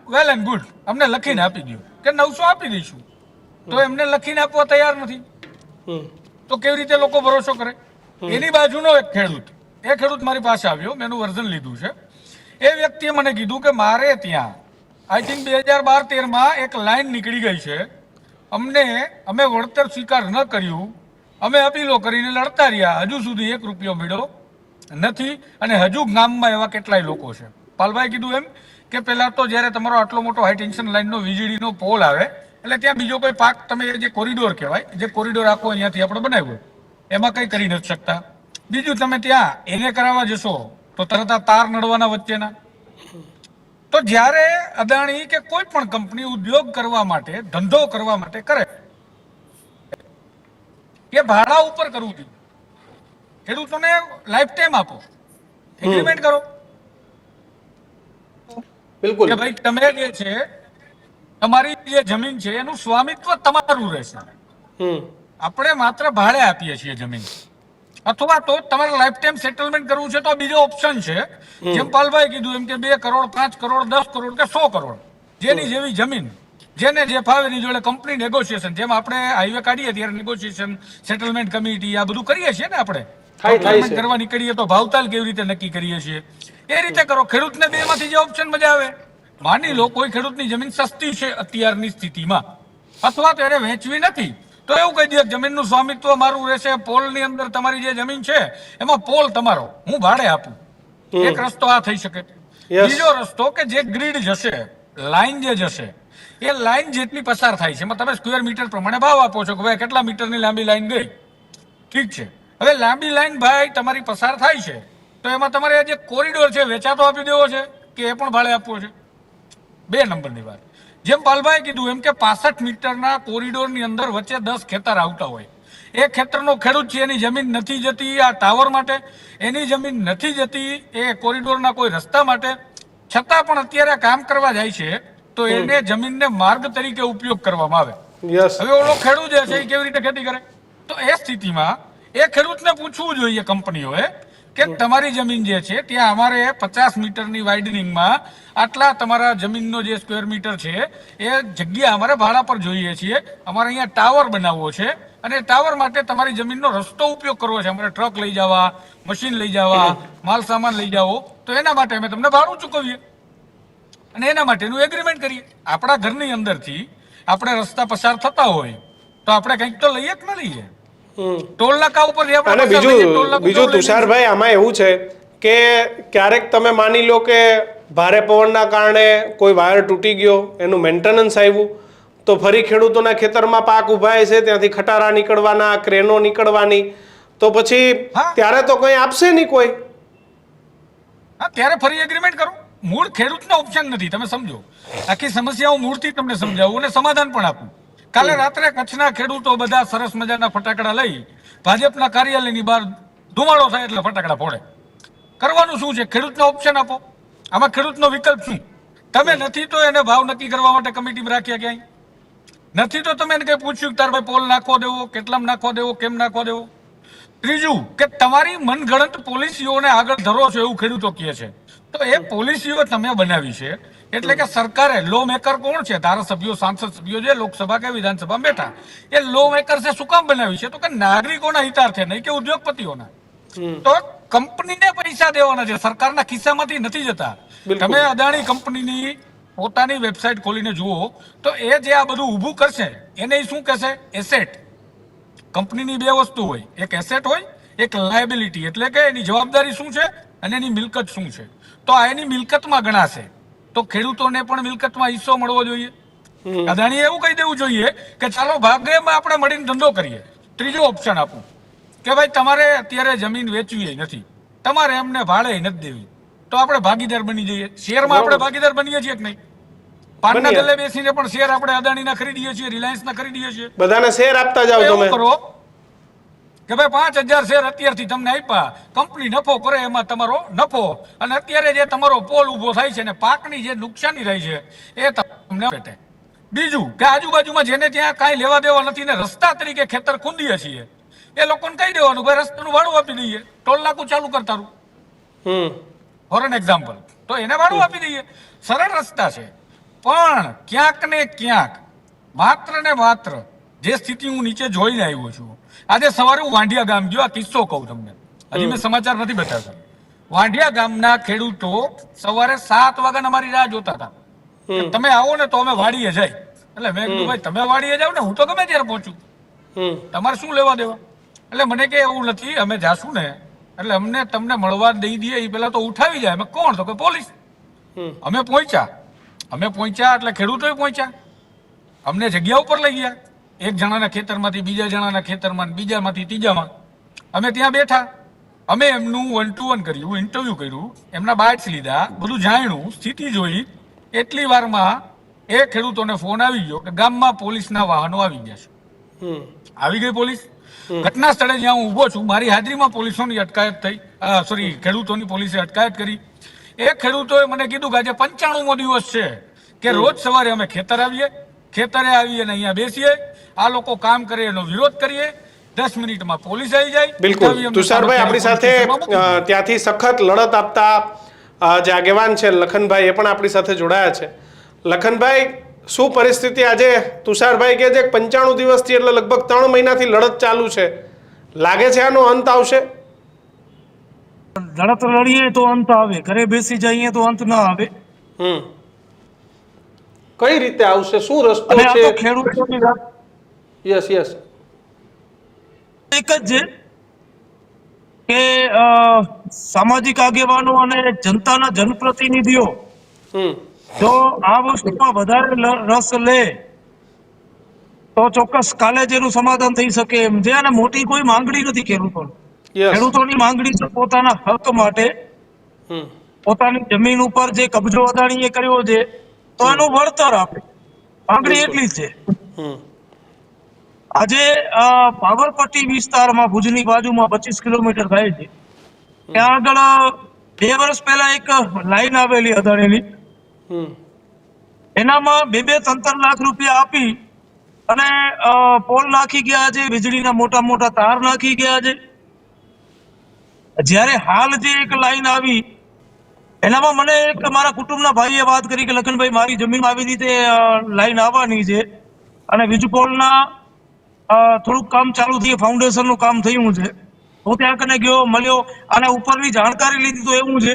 વેલ એન્ડ ગુડ, અમને લખીને આપી દો કે 900 આપી દઈશું. તો એમને લખીને આપવા તૈયાર નથી, તો કેવી રીતે લોકો ભરોસો કરે? એની બાજુનો એક ખેડૂત, એ ખેડૂત મારી પાસે આવ્યો, મેં એનું વર્ઝન લીધું છે. એ વ્યક્તિએ મને કીધું કે મારે ત્યાં આઈ થિંક 2012-13માં એક લાઈન નીકળી ગઈ છે, અમે વળતર સ્વીકાર ન કર્યું, અમે અપીલો કરીને લડતા રહ્યા, હજુ સુધી 1 રૂપિયો મળ્યો નથી, અને હજુ ગામમાં એવા કેટલાય લોકો છે. પાલભાઈ કીધું એમ કે પહેલા તો જ્યારે તમારો આટલો મોટો હાઈ ટેન્શન લાઈનનો વીજળીનો પોલ આવે એટલે ત્યાં બીજો કોઈ પાક, તમે જે કોરિડોર કહેવાય, જે કોરિડોર આખો અહીંયાથી આપણે બનાવ્યો એમાં કંઈ કરી નથી શકતા. બીજું તમે ત્યાં એને કરાવવા જશો તો તરત આ તાર નડવાના વચ્ચેના. તો જ્યારે અદાણી કે કોઈ પણ કંપની ઉદ્યોગ કરવા માટે, ધંધો કરવા માટે કરે, એ ભાડા ઉપર કરવું જોઈએ. ખેડૂતોને લાઈફ ટાઈમ આપો, એગ્રીમેન્ટ કરો બિલકુલ કે ભાઈ તમે જે છે તમારી જે જમીન છે એનું સ્વામિત્વ તમારું રહેશે, આપણે માત્ર ભાડે આપીએ છીએ જમીન. અથવા તો તમારે લાઈફ ટાઈમ સેટલમેન્ટ કરવું છે તો બીજો ઓપ્શન છે, જેમ પાલભાઈ કીધું એમ કે 2 કરોડ 5 કરોડ 10 કરોડ કે 100 કરોડ, જેની જેવી જમીન, જેને જે ફાવે એની જોડે કંપની નેગોશિએશન, જેમ આપણે હાઈવે કાઢીએ ત્યારે નેગોશિએશન, સેટલમેન્ટ કમિટી, આ બધું કરીએ છીએ ને આપણે. સેટલમેન્ટ કરવા નીકળીએ તો ભાવતાલ કેવી રીતે નક્કી કરીએ છીએ, એ રીતે કરો. ખેડૂતને બેમાંથી જે ઓપ્શન મજા આવે, માની લો કોઈ ખેડૂતની જમીન સસ્તી છે અત્યારની સ્થિતિમાં, અથવા તો એને વેચવી નથી, તો એવું કહી દે જમીનનું સ્વામિત્વ મારું રહેશે, પોલની અંદર તમારી જે જમીન છે એમાં પોલ તમારો, હું ભાડે આપું. એક રસ્તો આ થઈ શકે. બીજો રસ્તો કે જે ગ્રીડ જશે, લાઈન જે જશે, એ લાઈન જેટલી પસાર થાય છે એમાં તમે સ્ક્વેર મીટર પ્રમાણે ભાવ આપો છો કે ભાઈ કેટલા મીટરની લાંબી લાઈન ગઈ. ઠીક છે, હવે લાંબી લાઈન ભાઈ તમારી પસાર થાય છે તો એમાં તમારે જે કોરિડોર છે વેચાતો આપી દેવો છે કે એ પણ ભાડે આપવો છે? 2 નંબરની વાત. જેમ પાલભાઈ કીધું એમ કે 65 મીટરના કોરિડોરની અંદર વચ્ચે 10 ખેતર આવતા હોય, એ ખેતરનો ખેડૂત છે એની જમીન નથી જતી આ ટાવર માટે, એની જમીન નથી જતી એ કોરિડોરના કોઈ રસ્તા માટે, છતાં પણ અત્યારે કામ કરવા જાય છે તો એને જમીનને માર્ગ તરીકે ઉપયોગ કરવામાં આવે. હવે ઓલો ખેડૂત જે છે એ કેવી રીતે ખેતી કરે? તો એ સ્થિતિમાં એ ખેડૂતને પૂછવું જોઈએ કંપનીઓએ કે તમારી જમીન જે છે ત્યાં અમારે 50 મીટરની વાઇડનિંગમાં આટલા તમારા જમીનનો જે સ્ક્વેર મીટર છે એ જગ્યા અમારે ભાડા પર જોઈએ છીએ, અમારે અહીંયા ટાવર બનાવવો છે, અને ટાવર માટે તમારી જમીનનો રસ્તો ઉપયોગ કરવો છે, અમારે ટ્રક લઈ જવા, મશીન લઈ જવા, માલ સામાન લઈ જાવો, તો એના માટે અમે તમને ભાડું ચૂકવીએ અને એના માટેનું એગ્રીમેન્ટ કરીએ. આપણા ઘરની અંદરથી આપણે રસ્તા પસાર થતા હોય તો આપણે કંઈક તો લઈએ કે ન લઈએ? ટોલ નાકા ઉપર અને બીજું તુષારભાઈ આમાં એવું છે કે ક્યારેક તમે માની લો કે ભારે પવનના કારણે કોઈ વાયર તૂટી ગયો, એનું મેન્ટેનન્સ આવ્યું, તો ફરી ખેડૂતોના ખેતરમાં પાક ઉભાય છે, ત્યાંથી ખટારા નીકળવાના, ક્રેનો નીકળવાની, તો પછી ત્યારે તો કંઈ આપશે નહીં કોઈ. હા, ત્યારે ફરી એગ્રીમેન્ટ કરો. મૂળ ખેડૂતનો ઓપ્શન નથી, તમે સમજો. આખી સમસ્યા હું મૂળથી તમને સમજાવું અને સમાધાન પણ આપું. કાલે રાત્રે કચ્છના ખેડૂતો બધા સરસ મજાના ફટાકડા લઈ ભાજપના કાર્યાલયની બહાર ધુમાડો થાય એટલે ફટાકડા ફોડે. કરવાનું શું છે? ખેડૂતનો ઓપ્શન આપો. આમાં ખેડૂતનો વિકલ્પ શું? તમે નથી તો એને ભાવ નક્કી કરવા માટે કમિટી રાખ્યા ક્યાંય નથી, તો તમે એને કઈ પૂછ્યું તાર ભાઈ પોલ નાખવો દેવો, કેટલામ નાખવો દેવો, કેમ નાખવો દેવો? ત્રીજું કે તમારી મનગણત પોલિસીઓને આગળ ધરો છો એવું ખેડૂતો કહે છે, તો એ પોલિસીઓ તમે બનાવી છે એટલે કે સરકારે, લો મેકર કોણ છે? ધારાસભ્યો, સાંસદ સભ્યો જે લોકસભા કે વિધાનસભામાં બેઠા, એ લો મેકર છે શું કામ બનાવી છે? તો કે નાગરિકોના હિતાર્થે નહીં કે ઉદ્યોગપતિઓના. તો કંપનીને પૈસા દેવાના છે, સરકારના ખિસ્સામાંથી નથી જતા. તમે અદાણી કંપનીની પોતાની વેબસાઇટ ખોલીને જુઓ તો એ જે આ બધું ઊભું કરશે એને ઈ શું કહેશે? એસેટ. કંપનીની બે વસ્તુ હોય, એક એસેટ હોય, એક લાયબિલિટી, એટલે કે એની જવાબદારી શું છે અને એની મિલકત શું છે. તો આ એની મિલકતમાં ગણાશે, તો ખેડૂતોને પણ મિલકતમાં હિસ્સો મળવો જોઈએ. અદાણીએ એવું કહી દેવું જોઈએ કે ચાલો ભાગમાં આપણે મળીને ધંધો કરીએ. ત્રીજો ઓપ્શન આપું કે ભાઈ તમારે અત્યારે જમીન વેચવી નથી, તમારે એમને ભાડે નથી દેવી, તો આપણે ભાગીદાર બની જઈએ. શેરમાં આપણે ભાગીદાર બનીએ છીએ કે નહીં? પાનના ગલ્લે બેસીને પણ શેર આપણે અદાણીના ખરીદીએ છીએ, રિલાયન્સના ખરીદીએ છીએ. બધાને શેર આપતા જાવ તમે. એવું કરો કે ભાઈ 5000 શેર અત્યારથી તમને આપ્યા, કંપની નફો કરે એમાં તમારો નફો, અને અત્યારે જે તમારો પોલ ઉભો થાય છે ને પાકની જે નુકસાની થાય છે એ તમને પેટે. બીજું કે આજુબાજુમાં જેને ત્યાં કાંઈ લેવા દેવા નથી ને રસ્તા તરીકે ખેતર ખૂંદીએ છીએ એ લોકોને કહી દેવાનું ભાઈ રસ્તાનું ભાડું આપી દઈએ, ટોલ નાકું ચાલુ કરતા રહું, ફોર એન એક્ઝામ્પલ. તો એને ભાડું આપી દઈએ, સરળ રસ્તા છે. પણ ક્યાંક ને ક્યાંક માત્ર ને માત્ર જે સ્થિતિ હું નીચે જોઈને આવ્યો છું, આજે સવારે હું વાંઢિયા ગામ ગયો, આ કિસ્સો કહું તમને, હજી મેં સમાચાર નથી બતાવતા. વાંઢિયા ગામના ખેડૂતો સવારે 7 વાગ્યાના અમારી રાહ જોતા હતા, તમે આવો ને તો અમે વાડીએ જાય. એટલે મેં કીધું ભાઈ તમે વાડીએ જાવ ને, હું તો ગમે ત્યારે પહોંચું, તમારે શું લેવા દેવા? એટલે મને કે એવું નથી, અમે જાશું ને એટલે અમને તમને મળવા દઈ દઈએ, એ પેલા તો ઉઠાવી જાય. અમે કોણ? તો કે પોલીસ. અમે પહોંચ્યા એટલે ખેડૂતોય પહોંચ્યા, અમને જગ્યા ઉપર લઈ ગયા, એક જણાના ખેતરમાંથી બીજા જણાના ખેતરમાં, બીજામાંથી ત્રીજામાં. અમે ત્યાં બેઠા, અમે એમનું 1 to 1 કર્યું, ઇન્ટરવ્યુ કર્યું, એમના બાઇટ્સ લીધા, બધું જાણ્યું, સ્થિતિ જોઈ. એટલી વારમાં એ ખેડૂતોને ફોન આવી ગયો કે ગામમાં પોલીસના વાહનો આવી ગયા છે. આવી ગઈ પોલીસ. ઘટના સ્થળે જ્યાં હું ઊભો છું મારી હાજરીમાં પોલીસોની અટકાયત થઈ, ખેડૂતોની પોલીસે અટકાયત કરી. એ ખેડૂતોએ મને કીધું કે આજે 95મો દિવસ છે કે રોજ સવારે અમે ખેતરે આવીએ અને અહીંયા બેસીએ, આ લોકો કામ કરે એનો વિરોધ કરીએ, 10 મિનિટમાં પોલીસ આવી જાય. બિલકુલ તુષારભાઈ આપણી સાથે ત્યાંથી સખત લડત આપતા જે આગેવાન છે લખનભાઈ, એ પણ આપણી સાથે જોડાયા છે. લખનભાઈ, શું પરિસ્થિતિ આજે? તુષારભાઈ કે છે 95 દિવસથી એટલે લગભગ 3 મહિનાથી લડત ચાલુ છે, લાગે છે આનો અંત આવશે? લડત લડીએ તો અંત આવે, ઘરે બેસી જઈએ તો અંત ના આવે. કઈ રીતે આવશે? શું રસ્તો અને આ તો છે? ખેડૂતોની વાત યસ એક જ છે કે સામાજિક આગેવાનો અને જનતાના જનપ્રતિનિધિઓ જો આ વસ્તુમાં વધારે રસ લે તો ચોક્કસ કાલે જ એનું સમાધાન થઈ શકે એમ છે. અને મોટી કોઈ માંગણી નથી ખેડૂતોની. ખેડૂતોની માંગણી છે પોતાના હક માટે, પોતાની જમીન ઉપર જે કબજો અદાણીએ કર્યો છે તો એનું વળતર આપે, માંગણી એટલી જ છે. આજે પાવરપટ્ટી વિસ્તારમાં ભુજની બાજુમાં 25 કિલોમીટર થાય છે, ત્યાં આગળ 2 વર્ષ પહેલા એક લાઈન આવેલી અદાણીની, એનામાં 2-3 લાખ રૂપિયા આપી અને પોલ નાખી ગયા છે, વીજળીના મોટા તાર નાખી ગયા છે. જ્યારે હાલ જે એક લાઈન આવી એનામાં મને એક મારા કુટુંબના ભાઈએ વાત કરી કે લખનભાઈ મારી જમીન આવી રીતે લાઈન આવવાની છે અને વીજપોલના થોડુંક કામ ચાલુ થયું, ફાઉન્ડેશનનું કામ થયું છે. હું ત્યાં કને ગયો, મળ્યો અને ઉપરની જાણકારી લીધી તો એવું છે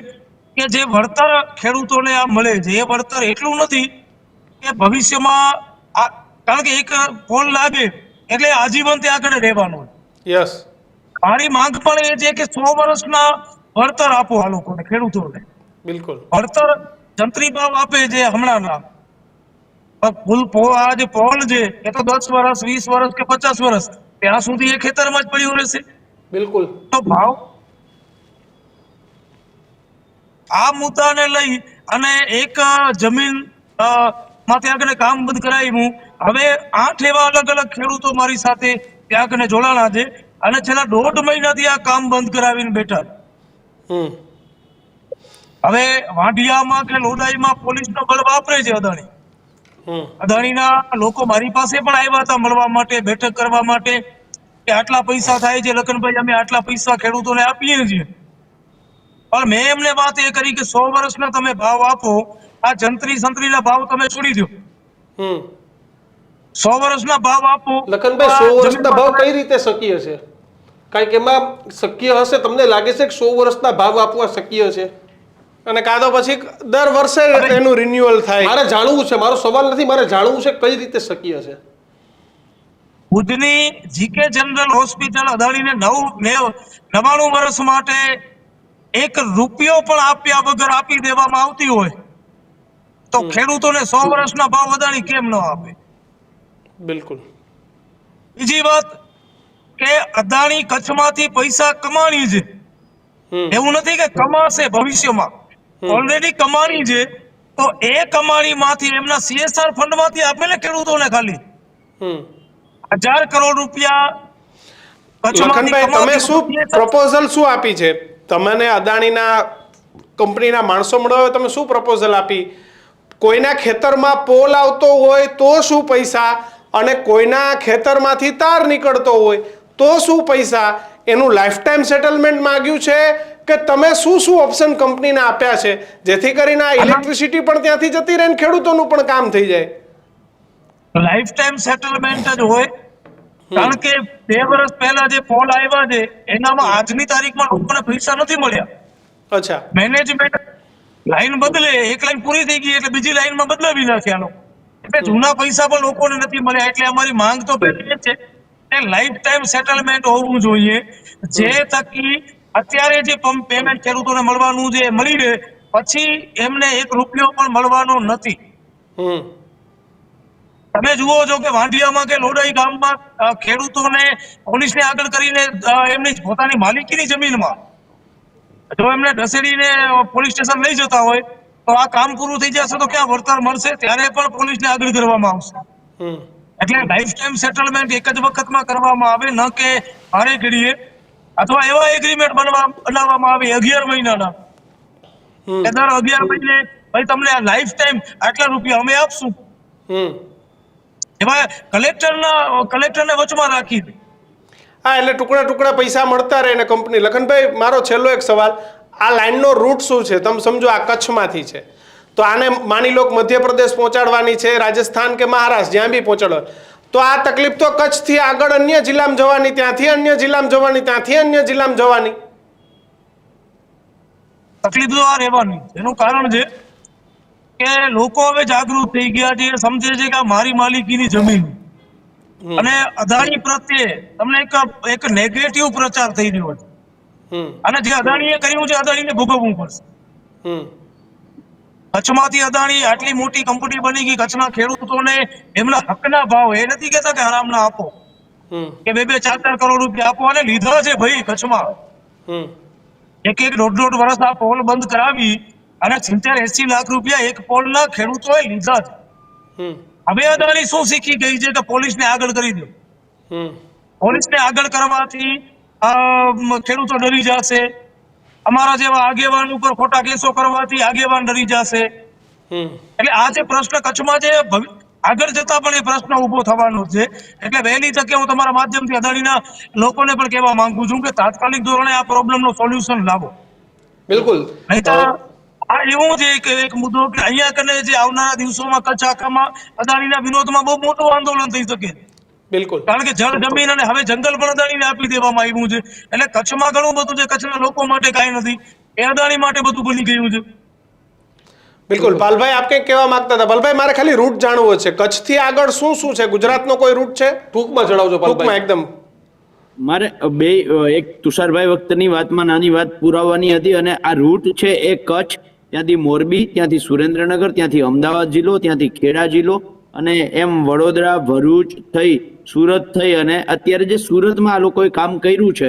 કે જે વળતર ખેડૂતોને આ મળે છે એ વળતર એટલું નથી કે ભવિષ્યમાં, કારણ કે એક પોલ લાગે એટલે આજીવન ત્યાં આગળ રહેવાનું. યસ, મારી માંગ પણ એ છે કે 100 વર્ષના વળતર આપો આ લોકોને, ખેડૂતોને. બિલકુલ વળતર જંત્રી ભાવ આપે છે હમણાંના. આ જે પોલ છે એ તો 10 વર્ષ 20 વર્ષ કે 50 વર્ષ ત્યાં સુધી એ ખેતરમાં જ પડ્યું રહેશે. બિલકુલ. તો ભાવ આ મુદ્દાને લઈ અને એક જમીન માં ત્યાં આગળ કામ બંધ કરાવ્યું. હવે 8 એવા અલગ અલગ ખેડૂતો મારી સાથે ત્યાં આગળ જોડાણા છે અને છેલ્લા 1.5 મહિનાથી આ કામ બંધ કરાવીને બેઠા. હવે વાંઢિયામાં કે લોડાઈમાં પોલીસનો બળ વાપરે છે અદાણી. અદાણીના લોકો મારી પાસે પણ આવ્યા હતા મળવા માટે, બેઠક કરવા માટે કે આટલા પૈસા થાય છે લખનભાઈ, અમે આટલા પૈસા ખેડૂતોને આપીએ છીએ. પણ મેં એમને વાત એ કરી કે 100 વર્ષના તમે ભાવ આપો, આ જંત્રીના ભાવ તમે છોડી દો. 100 વર્ષના ભાવ આપો. લખનભાઈ 100 વર્ષના ભાવ કઈ રીતે શક્ય છે? કારણ કે એમાં શક્ય હશે, તમને લાગે છે કે 100 વર્ષના ભાવ આપવા શક્ય છે? અને કાં તો પછી દર વર્ષે એનું રિન્યુઅલ થાય? મારે જાણવું છે, મારો સવાલ નથી, મારે જાણવું છે કઈ રીતે શક્ય છે. ભુજની જીકે જનરલ હોસ્પિટલ અદાણીને 99 વર્ષ માટે 1 રૂપિયો પણ આપ્યા વગર આપી દેવામાં આવતી હોય તો ખેડૂતોને 100 વર્ષના ભાવ અદાણી કેમ ન આપે? બિલકુલ. બીજી વાત કે અદાણી કચ્છમાંથી પૈસા કમાણી છે, એવું નથી કે કમાશે ભવિષ્યમાં, ઓલરેડી કમાણી છે, તો એ કમાણીમાંથી એમના CSR ફંડમાંથી આપે ને ખેડૂતોને ખાલી 1000 કરોડ રૂપિયા લખનભાઈ, તમે શું પ્રપોઝલ શું આપી છે? તમને અદાણીના કંપનીના માણસો મળ્યા, તમે શું પ્રપોઝલ આપી? કોઈના ખેતરમાં પોલ આવતો હોય તો શું પૈસા, અને કોઈના ખેતરમાંથી તાર નીકળતો હોય તો શું પૈસા? એનું લાઈફ ટાઈમ સેટલમેન્ટ માંગ્યું છે કે તમે શું શું ઓપ્શન કંપનીને આપ્યા છે જેથી કરીને આ ઇલેક્ટ્રિસિટી પણ ત્યાંથી જતી રહે ને ખેડૂતોનું પણ કામ થઈ જાય? લાઈફ ટાઈમ સેટલમેન્ટ જ હોય, કારણ કે 2 વર્ષ પહેલા જે પોલ આવ્યા છે એનામાં આજની તારીખમાં લોકોને પૈસા નથી મળ્યા. અચ્છા. મેનેજમેન્ટ લાઈન બદલે, એક લાઈન પૂરી થઈ ગઈ એટલે બીજી લાઈનમાં બદલાવી નાખ્યા, એટલે જૂના પૈસા પણ લોકોને નથી મળ્યા. એટલે અમારી માંગ તો પહેલી છે કે લાઈફ ટાઈમ સેટલમેન્ટ હોવું જોઈએ, જે થકી અત્યારે જે પેમેન્ટ ખેડૂતોને મળવાનું છે મળી રહે, પછી એમને 1 રૂપિયો પણ મળવાનો નથી. તમે જુઓ છો કે વાંઢિયામાં કે લોડાઈ ગામમાં ખેડૂતોને પોલીસને આગળ કરીને એમની પોતાની માલિકીની જમીનમાં જો એમને ઢસેડીને પોલીસ સ્ટેશન લઈ જતા હોય તો આ કામ પૂરું થઈ જશે તો ક્યાં વળતર મળશે? ત્યારે પણ પોલીસને આગળ કરવામાં આવશે. એટલે લાઈફ ટાઈમ સેટલમેન્ટ એક જ વખતમાં કરવામાં આવે, ન કે ભારે ઘડીએ, અથવા એવા એગ્રીમેન્ટ બનાવવામાં આવે 11 મહિનાના કે દર 11 મહિને ભાઈ તમને આ લાઈફ ટાઈમ આટલા રૂપિયા અમે આપશું. એમાં કલેક્ટરને વચમાં રાખી દે. હા, એટલે ટુકડા ટુકડા પૈસા મળતા રહે ને કંપની. લખનભાઈ, મારો છેલ્લો એક સવાલ, આ લાઈનનો રૂટ શું છે? તમે સમજો આ કચ્છમાંથી છે તો આને માની લો મધ્યપ્રદેશ પહોંચાડવાની છે, રાજસ્થાન કે મહારાષ્ટ્ર, જ્યાં બી પહોંચાડવા, તો આ તકલીફ તો કચ્છથી આગળ અન્ય જિલ્લામાં જવાની, ત્યાંથી અન્ય જિલ્લામાં જવાની, ત્યાંથી અન્ય જિલ્લામાં જવાની. તકલીફ તો આ રહેવાની. એનું કારણ છે કે લોકો હવે જાગૃત થઈ ગયા છે, સમજે છે કે આ મારી માલિકીની જમીન, અને અદાણી પ્રત્યે તમને એક નેગેટિવ પ્રચાર થઈ રહ્યો છે, અને જે અદાણીએ કર્યું છે અદાણીને ભોગવવું પડશે. કચ્છમાંથી અદાણી આટલી મોટી કંપની બની ગઈ, કચ્છના ખેડૂતોને એમના હકના ભાવ, એ નથી કહેતા કે હરામના આપો કે 2-4 કરોડ રૂપિયા આપો, અને લીધા છે ભાઈ કચ્છમાં. 1-1.5 વર્ષ આ પોલ બંધ કરાવી અને 70-80 લાખ રૂપિયા એક પોલના ખેડૂતોએ લીધા છે. હવે અદાણી શું શીખી ગઈ છે કે પોલીસને આગળ કરી દો. પોલીસને આગળ કરવાથી ખેડૂતો ડરી જશે, અમારા જેવા આગેવાન ઉપર ખોટા કેસો કરવાથી આગેવાન ડરી જશે. એટલે આ જે પ્રશ્ન કચ્છમાં છે આગળ જતા પણ એ પ્રશ્ન ઉભો થવાનો છે. એટલે વહેલી તકે હું તમારા માધ્યમથી અદાણીના લોકોને પણ કહેવા માંગુ છું કે તાત્કાલિક ધોરણે આ પ્રોબ્લેમનો સોલ્યુશન લાવો. બિલકુલ. આ એવું છે કે એક મુદ્દો કે અહીંયા કને જે આવનારા દિવસોમાં કચ્છ આખામાં અદાણીના વિરોધમાં બહુ મોટું આંદોલન થઈ શકે. બિલકુલ. કારણ કે જળ, જમીન અને હવે જંગલ પણ અદાણીને આપી દેવામાં આવ્યું છે. એટલે કચ્છમાં ઘણું બધું છે, કચ્છના લોકો માટે કાંઈ નથી, એ અદાણી માટે બધું બની ગયું છે. બિલકુલ. પાલભાઈ, આપ કંઈક કહેવા માંગતા હતા? પાલભાઈ, મારે ખાલી રૂટ જાણવો છે, કચ્છથી આગળ શું શું છે? ગુજરાતનો કોઈ રૂટ છે? ટૂંકમાં જણાવજો પાલભાઈ. એકદમ મારે એક તુષારભાઈ વખતની વાતમાં નાની વાત પુરાવાની હતી, અને આ રૂટ છે એ કચ્છ, ત્યાંથી મોરબી, ત્યાંથી સુરેન્દ્રનગર, ત્યાંથી અમદાવાદ જિલ્લો, ત્યાંથી ખેડા જિલ્લો, અને એમ વડોદરા, ભરૂચ થઈ, સુરત થઈ, અને અત્યારે જે સુરતમાં આ લોકોએ કામ કર્યું છે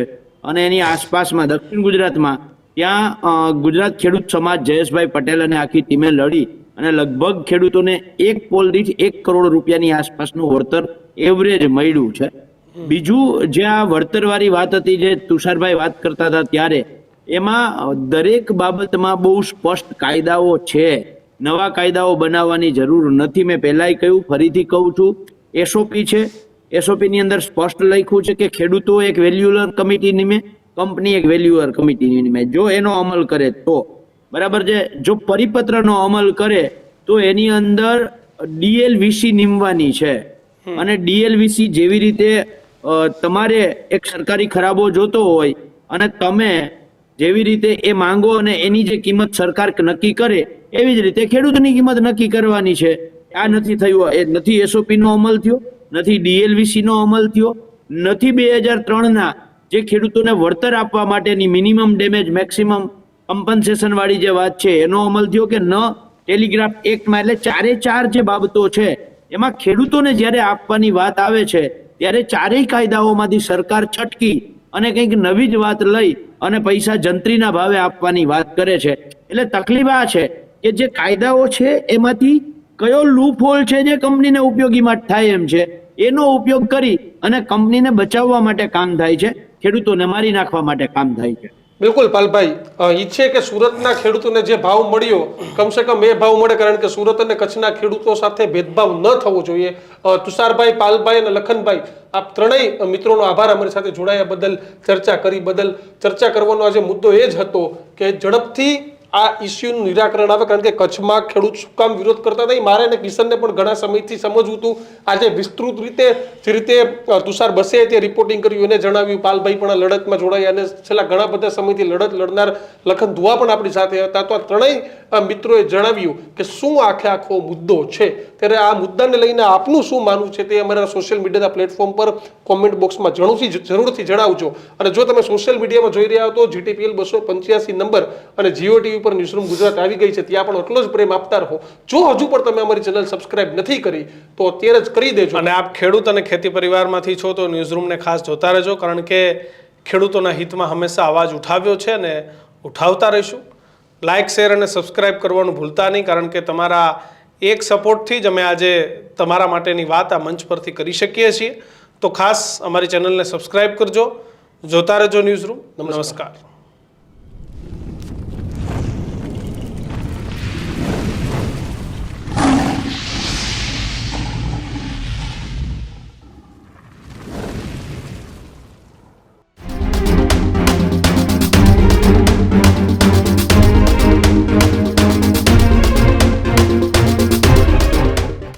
અને એની આસપાસમાં દક્ષિણ ગુજરાતમાં, ત્યાં ગુજરાત ખેડૂત સમાજ જયેશભાઈ પટેલ અને આખી ટીમે લડી અને લગભગ ખેડૂતોને એક પોલ દીઠ 1 કરોડ રૂપિયાની આસપાસનું વળતર એવરેજ મળ્યું છે. બીજું, જે આ વળતરવાળી વાત હતી જે તુષારભાઈ વાત કરતા હતા ત્યારે, એમાં દરેક બાબતમાં બહુ સ્પષ્ટ કાયદાઓ છે, નવા કાયદાઓ બનાવવાની જરૂર નથી. મેં પહેલાંય કહ્યું, ફરીથી કહું છું, SOP છે, SOPની અંદર સ્પષ્ટ લખ્યું છે કે ખેડૂતો એક વેલ્યુઅર કમિટી નિમે, કંપની એક વેલ્યુઅર કમિટી નિમે. જો એનો અમલ કરે તો બરાબર છે. જો પરિપત્રનો અમલ કરે તો એની અંદર DLVC નિમવાની છે, અને DLVC જેવી રીતે તમારે એક સરકારી ખરાબો જોતો હોય અને તમે જેવી રીતે એ માંગો અને એની જે કિંમત સરકાર નક્કી કરે એવી જ રીતે ખેડૂતની કિંમત નક્કી કરવાની છે. આ નથી થયું, એ નથી એસઓપી નો અમલ થયો, નથી ડીએલવીસી નો અમલ થયો, નથી 2003 જે ખેડૂતોને વળતર આપવા માટેની મિનિમમ ડેમેજ મેક્સિમમ કમ્પન્સેશન વાળી જે વાત છે એનો અમલ થયો કે ન ટેલિગ્રાફ એક્ટમાં. એટલે ચારે ચાર જે બાબતો છે એમાં ખેડૂતોને જ્યારે આપવાની વાત આવે છે ત્યારે ચારેય કાયદાઓમાંથી સરકાર છટકી અને કંઈક નવી જ વાત લઈ અને પૈસા જંત્રીના ભાવે આપવાની વાત કરે છે. એટલે તકલીફ આ છે કે જે કાયદાઓ છે એમાંથી કયો લૂપ હોલ છે જે કંપનીને ઉપયોગીમાં થાય એમ છે એનો ઉપયોગ કરી અને કંપનીને બચાવવા માટે કામ થાય છે, ખેડૂતોને મારી નાખવા માટે કામ થાય છે. બિલકુલ પાલભાઈ, ઈચ્છે કે સુરતના ખેડૂતોને જે ભાવ મળ્યો કમસે કમ એ ભાવ મળે, કારણ કે સુરત અને કચ્છના ખેડૂતો સાથે ભેદભાવ ન થવો જોઈએ. તુષારભાઈ, પાલભાઈ અને લખનભાઈ, આપ ત્રણેય મિત્રોનો આભાર અમારી સાથે જોડાયા બદલ, ચર્ચા કરી બદલ. ચર્ચા કરવાનો આજે મુદ્દો એ જ હતો કે ઝડપથી આ ઇસ્યુનું નિરાકરણ આવે, કારણ કે કચ્છમાં ખેડૂત શું કામ વિરોધ કરતા હતા મારે અને કિશનને પણ ઘણા સમયથી સમજવું હતું. આજે વિસ્તૃત રીતે જે રીતે તુષાર બસે તે રિપોર્ટિંગ કર્યું એને જણાવ્યું, પાલભાઈ પણ લડતમાં જોડાયા અને છેલ્લા ઘણા બધા સમયથી લડત લડનાર લખન ધુઆ પણ આપણી સાથે હતા. તો આ ત્રણેય મિત્રોએ જણાવ્યું કે શું આખો મુદ્દો છે. ત્યારે આ મુદ્દાને લઈને આપનું શું માનવું છે તે અમારા સોશિયલ મીડિયાના પ્લેટફોર્મ પર કોમેન્ટ બોક્સમાં જરૂરથી જણાવજો. અને જો તમે સોશિયલ મીડિયામાં જોઈ રહ્યા હો તો GTPL 285 નંબર અને જીઓ ટીવી પર ન્યૂઝરૂમ ગુજરાત આવી ગઈ છે, ત્યાં પણ એટલો જ પ્રેમ આપતા રહો. જો હજુ પણ તમે અમારી ચેનલ સબસ્ક્રાઇબ નથી કરી તો અત્યારે જ કરી દેજો. અને આપ ખેડૂત અને ખેતી પરિવારમાંથી છો તો ન્યૂઝરૂમને ખાસ જોતા રહેજો, કારણ કે ખેડૂતોના હિતમાં હંમેશા અવાજ ઉઠાવ્યો છે અને ઉઠાવતા રહીશું. લાઇક, શેર અને સબસ્ક્રાઇબ કરવાનું ભૂલતા નહીં, કારણ કે તમારા એક સપોર્ટથી જ અમે આજે તમારા માટેની વાત આ મંચ પરથી કરી શકીએ છીએ. તો ખાસ અમારી ચેનલને સબસ્ક્રાઇબ કરજો, જોતા રહેજો ન્યૂઝરૂમ. નમસ્કાર.